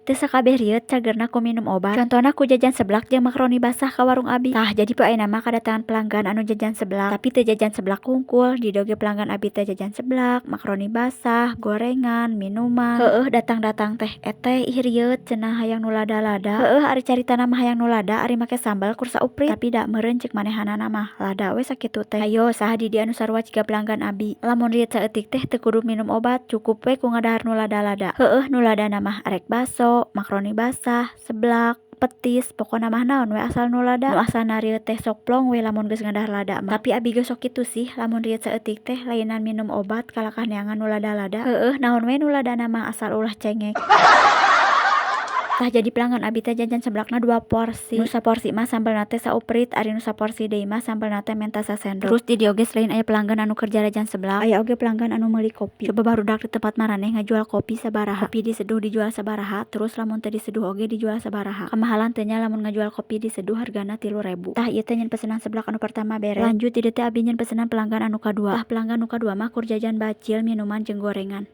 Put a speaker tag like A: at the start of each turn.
A: Teu sakabeh rieut cagerna ku minum obat. Contona ku jajan seblak jeung makaroni basah ka warung abi. Tah jadi poe ayeuna mah kadatangan pelanggan anu jajan seblak, tapi teu jajan seblak hungkul. Di dieu ge pelanggan abi teh jajan seblak, makaroni basah, gorengan, minuman. Heueuh datang-datang teh eteh ih rieut cenah hayang nu lada-lada. Heueuh ari caritana mah hayang nu lada ari make sambal kursa uprit. Tapi da meureun ceuk manehanana mah lada we sakitu teh. Hayo saha di dieu anu sarua ciga pelanggan abi. Lamun rieut saeutik teh teu kudu minum obat, cukup we ku ngadahar nu lada-lada. Heueuh nu ladana mah arek baso, makaroni basah, seblak, petis, pokona mah naon we asal nu lada. Nu asalna rieut teh sok plong we lamun geus ngadahar lada mah. Tapi abi ge sok kitu sih, lamun rieut saeutik teh lainan minum obat kalahkah neangan nu lada-lada. Heueuh naon we nu ladana mah asal ulah cengek. Tah jadi pelanggan abi teh jajan seblakna 2 porsi. Nu saporsi mah sambelna teh sauprit, ari nu saporsi deui mah sambelna teh menta sasendok. Terus di dieu oge selain aya pelanggan anu kerja jajan seblak, aya oge pelanggan anu meuli kopi. Coba barudak di tempat maraneh ngajual kopi sabaraha. Kopi diseduh dijual sabaraha, terus lamun teu diseduh oge dijual sabaraha. Kamahalan teu nya lamun ngajual kopi diseduh hargana 3.000. Tah ieu teh nyen pesenan seblak anu pertama beres. Lanjut di dieu teh abi nyen pesenan pelanggan anu kadua. Tah pelanggan anu kadua mah kur jajan bacil, minuman jeung gorengan.